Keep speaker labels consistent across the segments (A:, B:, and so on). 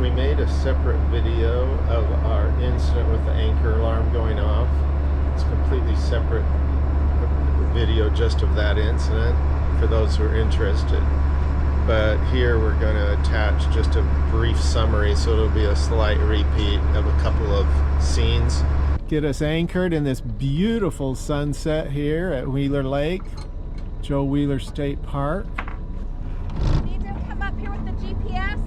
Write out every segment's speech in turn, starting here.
A: we made a separate video of our incident with the anchor alarm going off. It's a completely separate video just of that incident for those who are interested. But here we're going to attach just a brief summary, so it'll be a slight repeat of a couple of scenes. Get us anchored in this beautiful sunset here at Wheeler Lake, Joe Wheeler State Park.
B: Need to come up here with the GPS.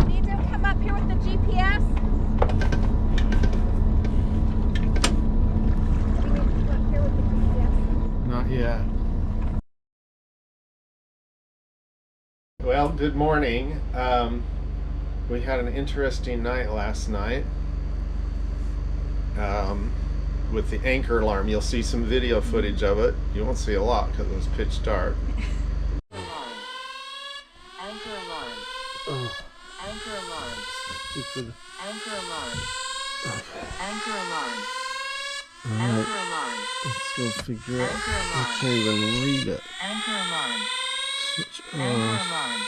B: Need to come up here with the GPS.
A: Not yet. Well, good morning. We had an interesting night last night with the anchor alarm. You'll see some video footage of it. You won't see a lot because it was pitch dark.
C: Anchor alarm.
A: Oh.
C: Anchor alarm.
A: Stupid.
C: Anchor alarm. Anchor alarm.
A: Alright,
C: Anchor alarm.
A: let's go figure out.
C: Anchor
A: I
C: alarm.
A: can't even read it.
C: Anchor alarm.
A: Switch
C: Anchor
A: off.
C: alarm.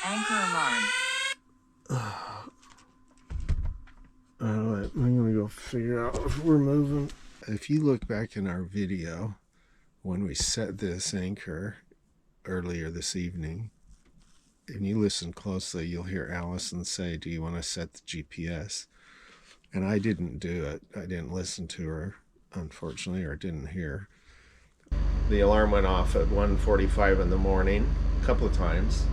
C: Anchor alarm.
A: Alright, I'm gonna go figure out if we're moving. If you look back in our video when we set this anchor earlier this evening, and you listen closely, you'll hear Allison say, "Do you want to set the GPS?" And I didn't do it. I didn't listen to her, unfortunately, or didn't hear. The alarm went off at 1:45 in the morning a couple of times.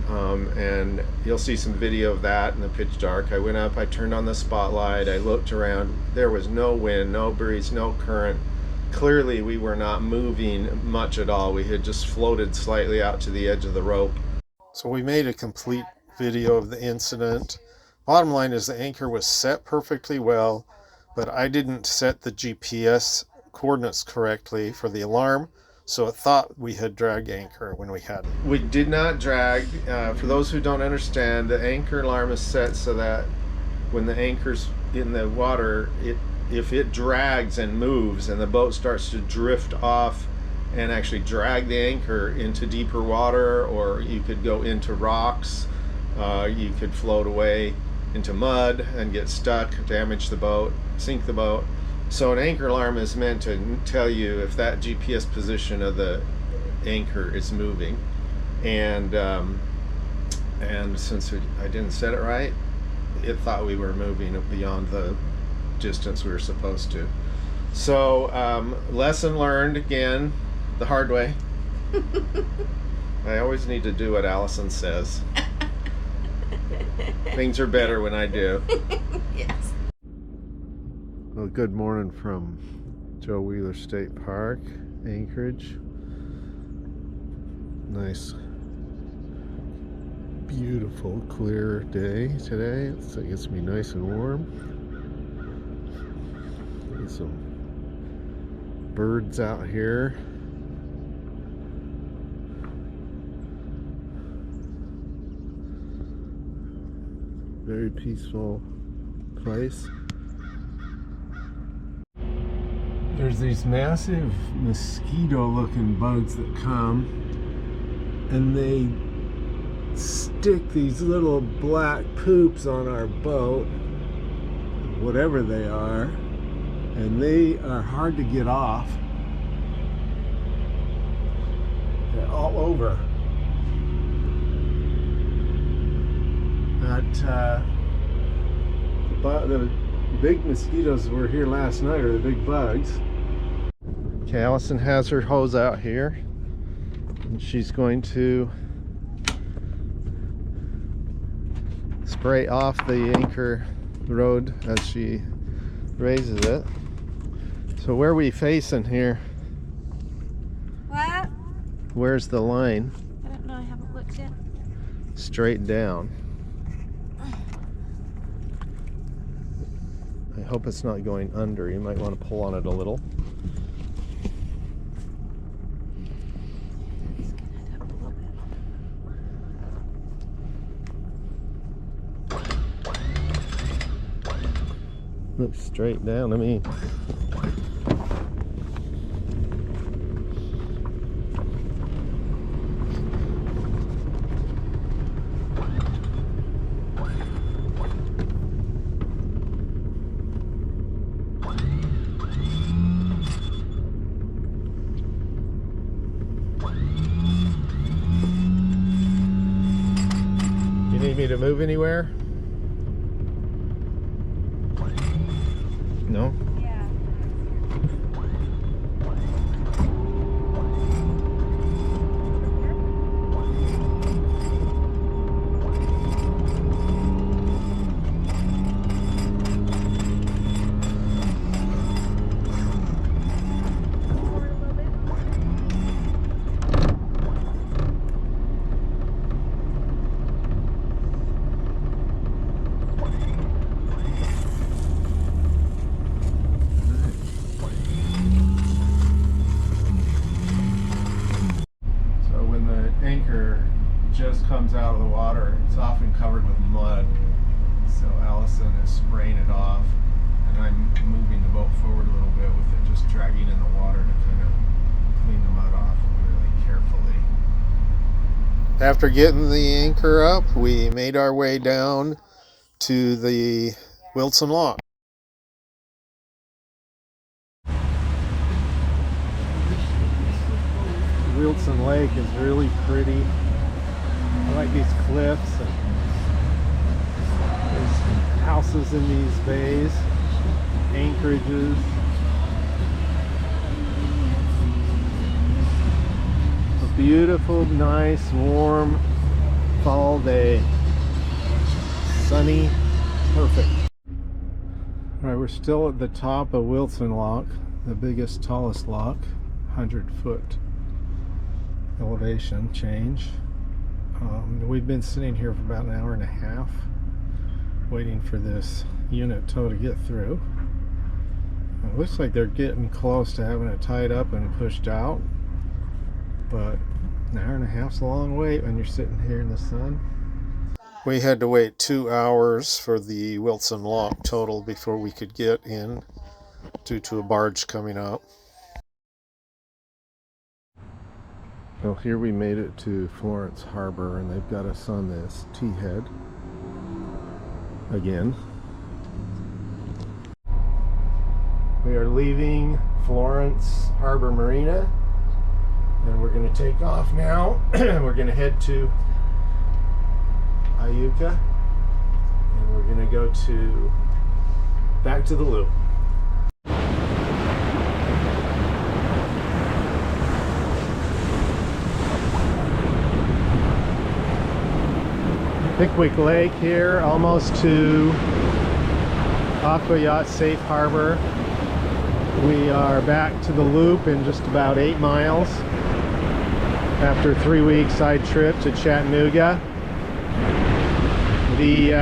A: And you'll see some video of that in the pitch dark. I went up, I turned on the spotlight, I looked around. There was no wind, no breeze, no current. Clearly we were not moving much at all. We had just floated slightly out to the edge of the rope. So we made a complete video of the incident. Bottom line is the anchor was set perfectly well, but I didn't set the GPS coordinates correctly for the alarm, so it thought we had dragged anchor when we hadn't. We did not drag. For those who don't understand, the anchor alarm is set so that when the anchor's in the water, if it drags and moves and the boat starts to drift off and actually drag the anchor into deeper water, or you could go into rocks, you could float away into mud and get stuck, damage the boat, sink the boat. So an anchor alarm is meant to tell you if that GPS position of the anchor is moving, and since I didn't set it right, it thought we were moving beyond the distance we were supposed to. So lesson learned again the hard way. I always need to do what Allison says. Things are better when I do.
B: Yes.
A: Well, good morning from Joe Wheeler State Park, Anchorage. Nice, beautiful, clear day today. So it gets me nice and warm. Get some birds out here. Very peaceful place. There's these massive mosquito-looking bugs that come, and they stick these little black poops on our boat, whatever they are, and they are hard to get off. They're all over. The big mosquitoes were here last night, or the big bugs. Okay, Allison has her hose out here, and she's going to spray off the anchor road as she raises it. So where are we facing here?
B: What?
A: Where's the line?
B: I don't know. I haven't looked yet.
A: Straight down. I hope it's not going under. You might want to pull on it a little.
B: It's gonna head up a little bit.
A: Look straight down. I mean, me to move anywhere? No?
B: Yeah.
A: So when the anchor just comes out of the water, it's often covered with mud. So Allison is spraying it off, and I'm moving the boat forward a little bit with it just dragging in the water to kind of clean the mud off really carefully. After getting the anchor up, we made our way down to the Wilson Lock. Wilson Lake is really pretty. I like these cliffs and there's houses in these bays, anchorages. A beautiful, nice, warm fall day. Sunny, perfect. All right, we're still at the top of Wilson Lock, the biggest, tallest lock, 100-foot elevation change. We've been sitting here for about an hour and a half waiting for this unit tow to get through. It looks like they're getting close to having it tied up and pushed out, but an hour and a half's a long wait when you're sitting here in the sun. We had to wait 2 hours for the Wilson Lock total before we could get in due to a barge coming up. Well, here we made it to Florence Harbor, and they've got us on this T-head again. We are leaving Florence Harbor Marina, and we're going to take off now. We're going to head to Iuka, and we're going to go back to the loop. Pickwick Lake here, almost to Aqua Yacht Safe Harbor. We are back to the loop in just about 8 miles after a 3-week side trip to Chattanooga. The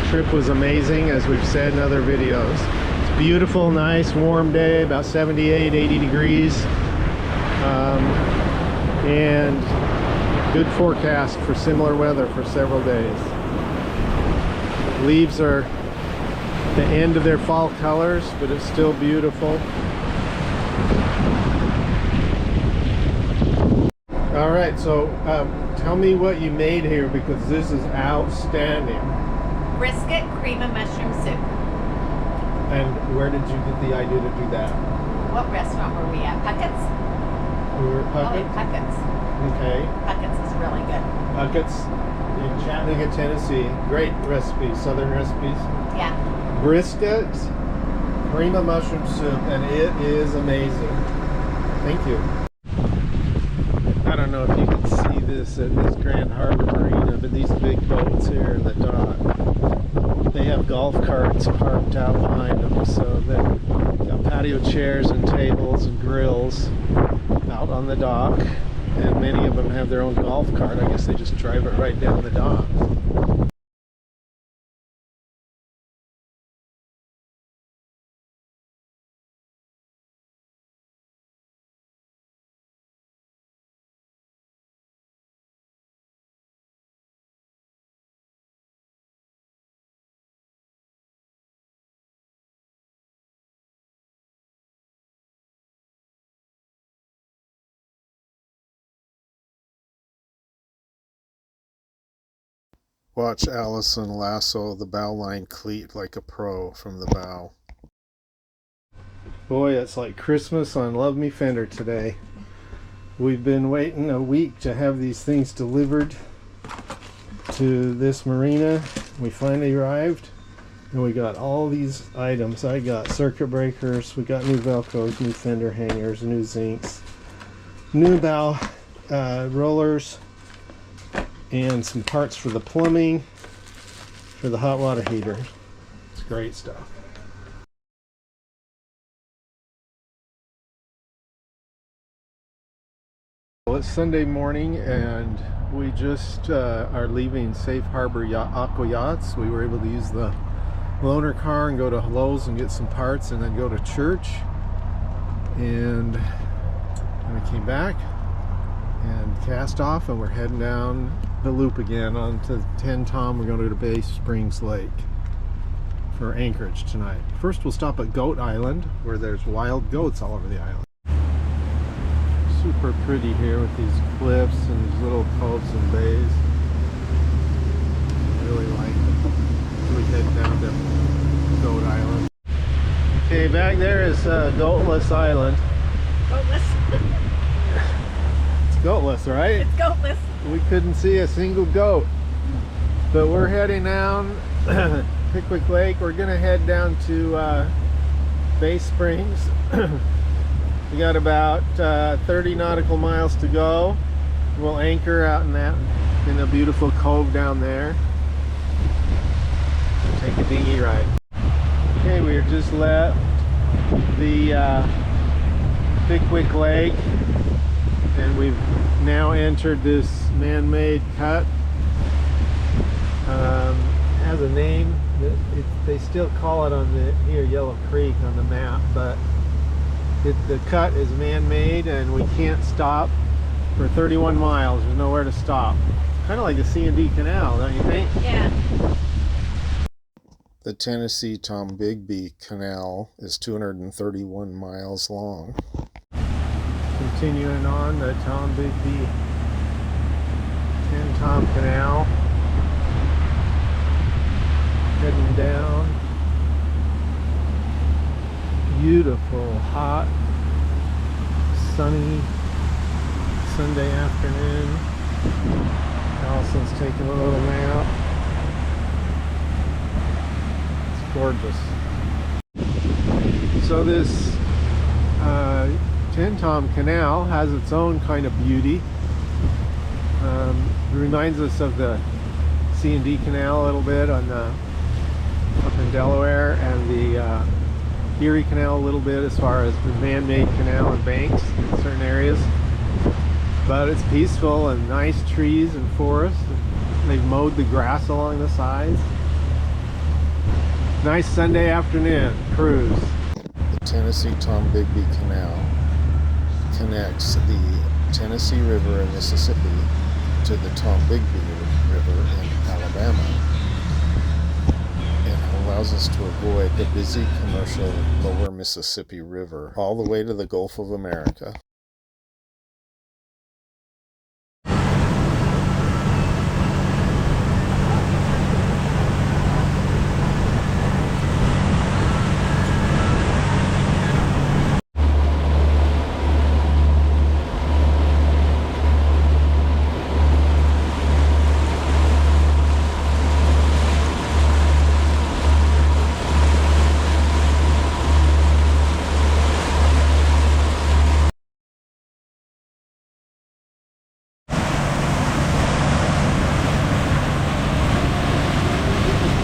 A: trip was amazing, as we've said in other videos. It's a beautiful, nice, warm day, about 78, 80 degrees. And good forecast for similar weather for several days. Leaves are the end of their fall colors, but it's still beautiful. All right, so tell me what you made here, because this is outstanding.
B: Brisket, cream and mushroom soup.
A: And where did you get the idea to do that?
B: What restaurant were we at? Puckett's?
A: We were at
B: Oh,
A: Puckett's.
B: Puckett's.
A: Okay.
B: Puckett's is really good.
A: Puckett's in Chattanooga, Tennessee. Great recipes, southern recipes.
B: Yeah.
A: Brisket, cream of mushroom soup, and it is amazing. Thank you. I don't know if you can see this at this Grand Harbor Marina, but these big boats here in the dock, they have golf carts parked out behind them, so they've got patio chairs and tables and grills out on the dock, and many of them have their own golf cart. I guess they just drive it right down the dock. Watch Allison lasso the bow line cleat like a pro from the bow. Boy, it's like Christmas on Love Me Fender today. We've been waiting a week to have these things delivered. to this marina. We finally arrived, and we got all these items. I got circuit breakers, we got new Velcros, new fender hangers, new zincs, new bow rollers, and some parts for the plumbing, for the hot water heater. It's great stuff. Well, it's Sunday morning, and we just are leaving Safe Harbor Aqua Yachts. We were able to use the loaner car and go to Lowe's and get some parts, and then go to church. And we came back and cast off, and we're heading down the loop again onto 10 Tom. We're going to go to Bay Springs Lake for Anchorage tonight. First, we'll stop at Goat Island, where there's wild goats all over the island. Super pretty here with these cliffs and these little coves and bays. Really like it. We head down to Goat Island. Okay, back there is Goatless Island.
B: Goatless.
A: It's goatless, right?
B: It's goatless.
A: We couldn't see a single goat. But we're heading down Pickwick Lake. We're gonna head down to Bay Springs. We got about 30 nautical miles to go. We'll anchor out in a beautiful cove down there. Take a dinghy ride. Okay, we just left the Pickwick Lake, and we've now entered this man-made cut. Has a name. They still call it on here Yellow Creek on the map, but the cut is man-made, and we can't stop for 31 miles. There's nowhere to stop. Kind of like the C&D Canal, don't you think?
B: Yeah.
A: The Tennessee Tombigbee Canal is 231 miles long. Continuing on the Tombigbee 10 Tom Canal. Heading down. Beautiful, hot, sunny Sunday afternoon. Allison's taking a little nap. It's gorgeous. So this 10 Tom Canal has its own kind of beauty. It reminds us of the C&D Canal a little bit up in Delaware, and the Erie Canal a little bit, as far as the man-made canal and banks in certain areas. But it's peaceful, and nice trees and forests. They've mowed the grass along the sides. Nice Sunday afternoon cruise. The Tennessee Tombigbee Canal connects the Tennessee River and Mississippi to the Tombigbee River in Alabama. Allows us to avoid the busy commercial lower Mississippi River all the way to the Gulf of America.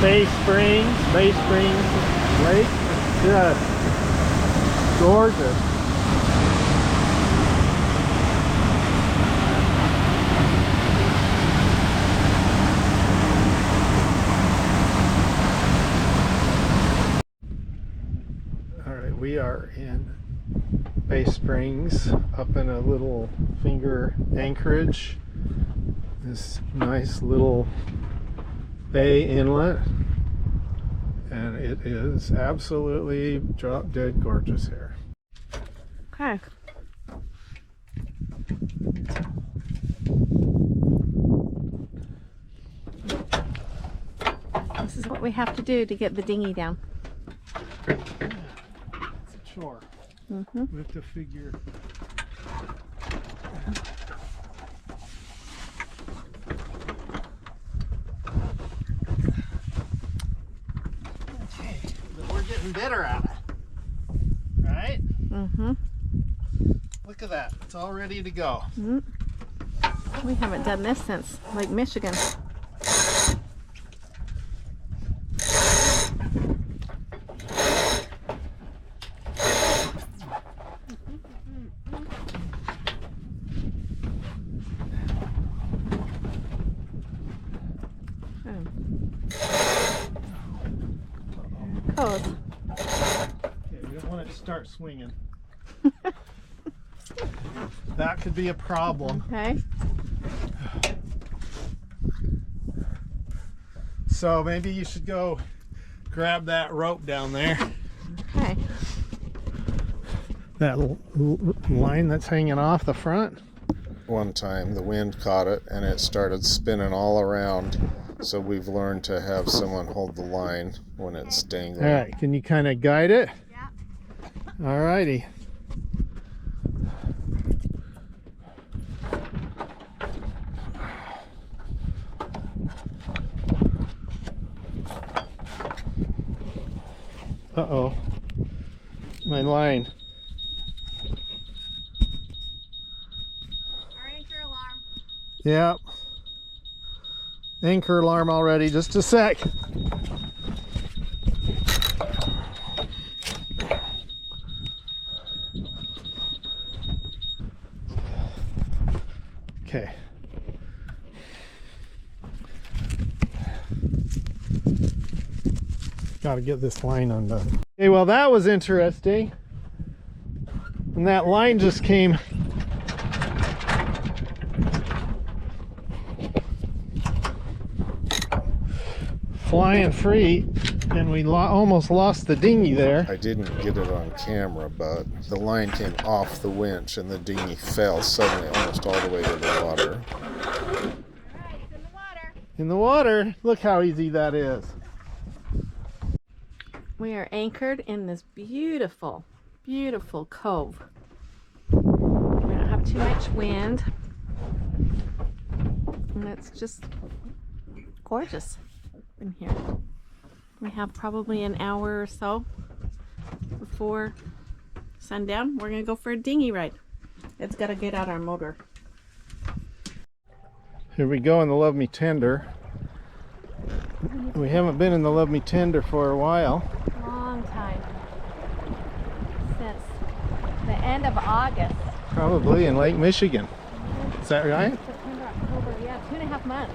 A: Bay Springs Lake. It's just gorgeous. All right, we are in Bay Springs, up in a little finger Anchorage. This nice little bay inlet, and it is absolutely drop dead gorgeous here.
B: Okay. This is what we have to do to get the dinghy down.
A: It's a chore.
B: Mm-hmm.
A: We have to figure. Look at that. It's all ready to go.
B: We haven't done this since Lake Michigan.
A: Okay, we don't want it to start swinging. That could be a problem.
B: Okay.
A: So maybe you should go grab that rope down there.
B: Okay.
A: That line that's hanging off the front. One time the wind caught it and it started spinning all around. So we've learned to have someone hold the line when it's dangling. All right, can you kind of guide it?
B: Yeah.
A: All righty. Uh-oh. My line.
B: Our anchor alarm.
A: Yep. Anchor alarm already. Just a sec. Okay. Got to get this line undone. Okay, well that was interesting. And that line just came flying free, and we almost lost the dinghy there. I didn't get it on camera, but the line came off the winch and the dinghy fell suddenly almost all the way to the water.
B: Alright, it's in the water.
A: In the water. Look how easy that is.
B: We are anchored in this beautiful, beautiful cove. We don't have too much wind. And it's just gorgeous in here. We have probably an hour or so before sundown. We're gonna go for a dinghy ride. It's gotta get out our motor.
A: Here we go in the Love Me Tender. We haven't been in the Love Me Tender for a while.
B: Long time. Since the end of August.
A: Probably in Lake Michigan. Is that right?
B: September, October, yeah, 2.5 months.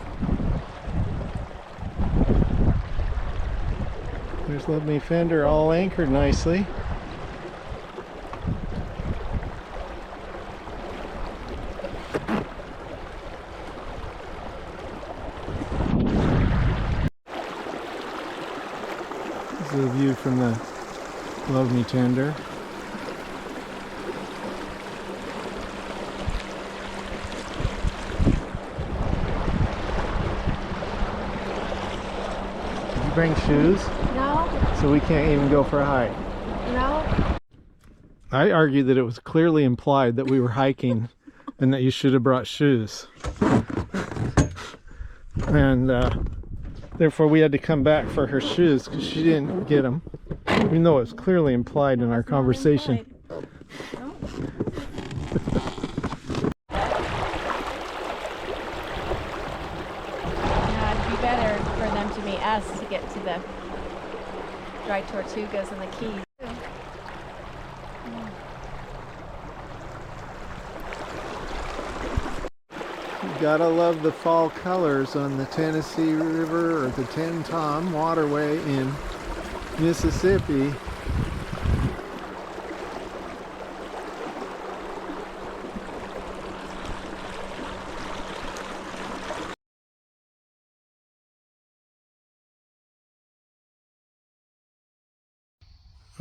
A: There's Love Me Fender all anchored nicely. This is a view from the Love Me Tender. Did you bring shoes?
B: No,
A: So we can't even go for a hike.
B: no.
A: I argued that it was clearly implied that we were hiking and that you should have brought shoes. And therefore we had to come back for her shoes because she didn't get them. Even though it was clearly implied in our conversation.
B: No. Yeah, it'd be better for them to meet us to get to the dry tortugas and the Keys.
A: You gotta love the fall colors on the Tennessee River or the Ten Tom waterway in Mississippi.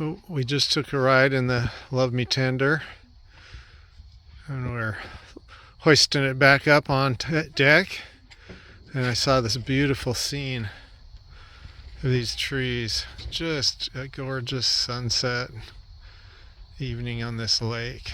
A: Oh, we just took a ride in the Love Me Tender, and we're hoisting it back up on deck, and I saw this beautiful scene of these trees. Just a gorgeous sunset evening on this lake.